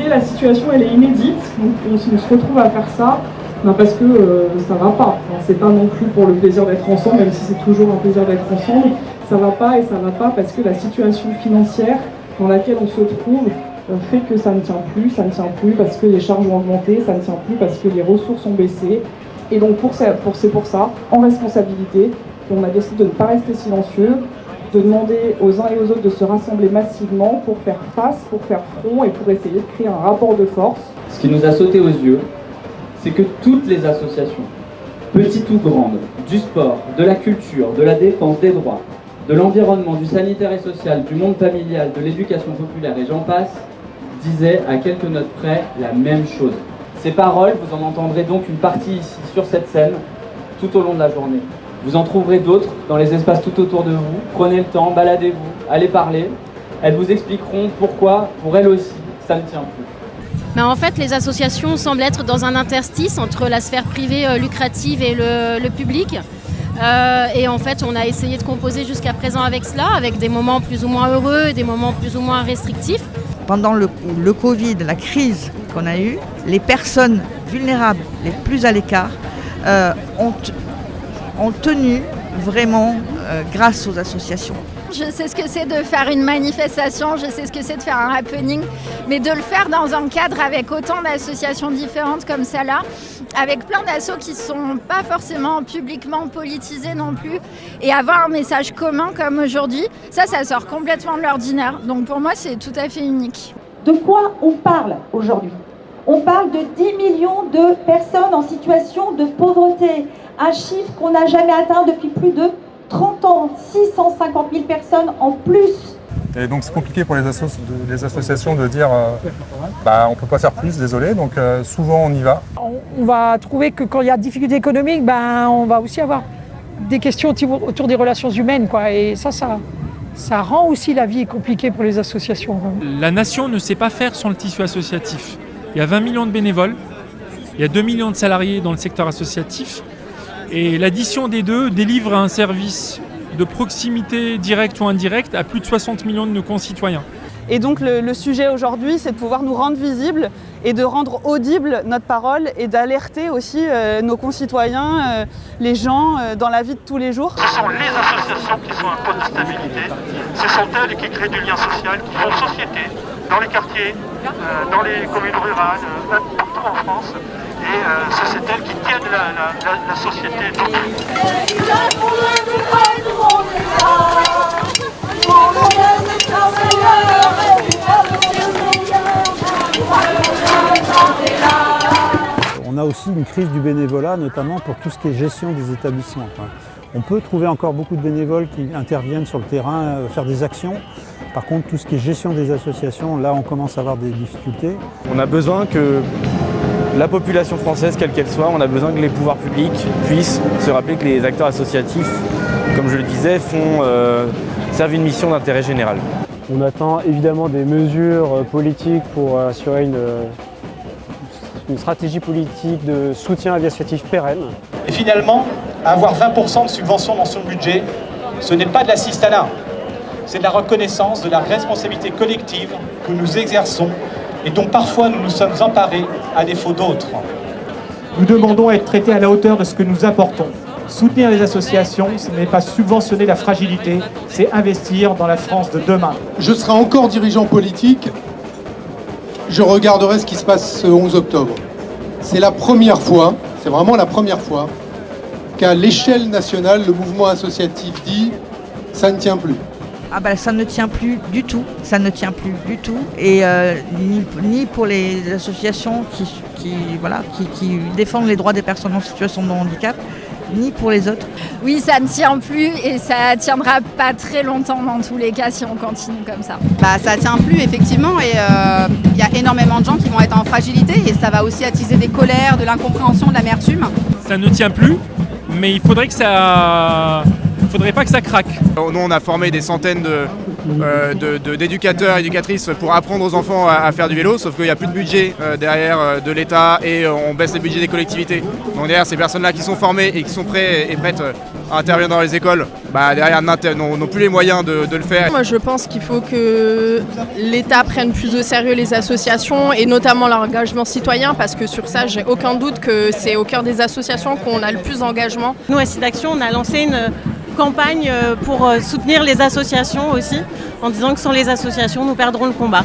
Et la situation, elle est inédite, donc on se retrouve à faire ça parce que ça va pas. Enfin, c'est pas non plus pour le plaisir d'être ensemble, même si c'est toujours un plaisir d'être ensemble. Ça va pas parce que la situation financière dans laquelle on se trouve fait que ça ne tient plus parce que les charges ont augmenté, ça ne tient plus parce que les ressources ont baissé. Et donc c'est pour ça, en responsabilité, qu'on a décidé de ne pas rester silencieux, de demander aux uns et aux autres de se rassembler massivement pour faire face, pour faire front et pour essayer de créer un rapport de force. Ce qui nous a sauté aux yeux, c'est que toutes les associations, petites ou grandes, du sport, de la culture, de la défense des droits, de l'environnement, du sanitaire et social, du monde familial, de l'éducation populaire et j'en passe, disaient à quelques notes près la même chose. Ces paroles, vous en entendrez donc une partie ici, sur cette scène, tout au long de la journée. Vous en trouverez d'autres dans les espaces tout autour de vous. Prenez le temps, baladez-vous, allez parler. Elles vous expliqueront pourquoi, pour elles aussi, ça ne tient plus. Mais en fait, les associations semblent être dans un interstice entre la sphère privée lucrative et le public. Et en fait, on a essayé de composer jusqu'à présent avec cela, avec des moments plus ou moins heureux et des moments plus ou moins restrictifs. Pendant le Covid, la crise qu'on a eue, les personnes vulnérables les plus à l'écart ont tenu vraiment grâce aux associations. Je sais ce que c'est de faire une manifestation, je sais ce que c'est de faire un happening, mais de le faire dans un cadre avec autant d'associations différentes comme celle-là, avec plein d'assos qui ne sont pas forcément publiquement politisés non plus, et avoir un message commun comme aujourd'hui, ça sort complètement de l'ordinaire. Donc pour moi, c'est tout à fait unique. De quoi on parle aujourd'hui ? On parle de 10 millions de personnes en situation de pauvreté, un chiffre qu'on n'a jamais atteint depuis plus de 30 ans, 650 000 personnes en plus. Et donc c'est compliqué pour les associations de dire on ne peut pas faire plus, désolé, donc souvent on y va. On va trouver que quand il y a difficultés économiques, on va aussi avoir des questions autour des relations humaines, quoi. Et ça rend aussi la vie compliquée pour les associations. La nation ne sait pas faire sans le tissu associatif. Il y a 20 millions de bénévoles, il y a 2 millions de salariés dans le secteur associatif. Et l'addition des deux délivre un service de proximité directe ou indirecte à plus de 60 millions de nos concitoyens. Et donc le sujet aujourd'hui, c'est de pouvoir nous rendre visibles et de rendre audible notre parole et d'alerter aussi nos concitoyens, les gens dans la vie de tous les jours. Ce sont les associations qui sont un point de stabilité. Ce sont elles qui créent du lien social, qui font société dans les quartiers, dans les communes rurales, partout en France. Et c'est elles qui tiennent la société. On a aussi une crise du bénévolat, notamment pour tout ce qui est gestion des établissements. On peut trouver encore beaucoup de bénévoles qui interviennent sur le terrain, faire des actions. Par contre, tout ce qui est gestion des associations, là on commence à avoir des difficultés. On a besoin que la population française, quelle qu'elle soit, on a besoin que les pouvoirs publics puissent se rappeler que les acteurs associatifs, comme je le disais, servent une mission d'intérêt général. On attend évidemment des mesures politiques pour assurer une stratégie politique de soutien à l'associatif pérenne. Et finalement, avoir 20% de subventions dans son budget, ce n'est pas de l'assistanat. C'est de la reconnaissance de la responsabilité collective que nous exerçons et dont parfois nous nous sommes emparés à défaut d'autres. Nous demandons à être traités à la hauteur de ce que nous apportons. Soutenir les associations, ce n'est pas subventionner la fragilité, c'est investir dans la France de demain. Je serai encore dirigeant politique, je regarderai ce qui se passe ce 11 octobre. C'est la première fois, c'est vraiment la première fois, qu'à l'échelle nationale, le mouvement associatif dit « ça ne tient plus ». Ça ne tient plus du tout, et ni pour les associations qui défendent les droits des personnes en situation de handicap, ni pour les autres. Oui, ça ne tient plus et ça tiendra pas très longtemps dans tous les cas si on continue comme ça. Ça tient plus effectivement et il y a énormément de gens qui vont être en fragilité et ça va aussi attiser des colères, de l'incompréhension, de l'amertume. Ça ne tient plus, mais il faudrait pas que ça craque. Nous, on a formé des centaines d'éducateurs et éducatrices pour apprendre aux enfants à faire du vélo, sauf qu'il n'y a plus de budget derrière de l'État et on baisse les budgets des collectivités. Donc derrière ces personnes-là qui sont formées et qui sont prêtes interviennent dans les écoles, derrière n'ont plus les moyens de le faire. Moi je pense qu'il faut que l'État prenne plus au sérieux les associations et notamment leur engagement citoyen, parce que sur ça j'ai aucun doute que c'est au cœur des associations qu'on a le plus d'engagement. Nous à SIDAction on a lancé une campagne pour soutenir les associations aussi, en disant que sans les associations nous perdrons le combat.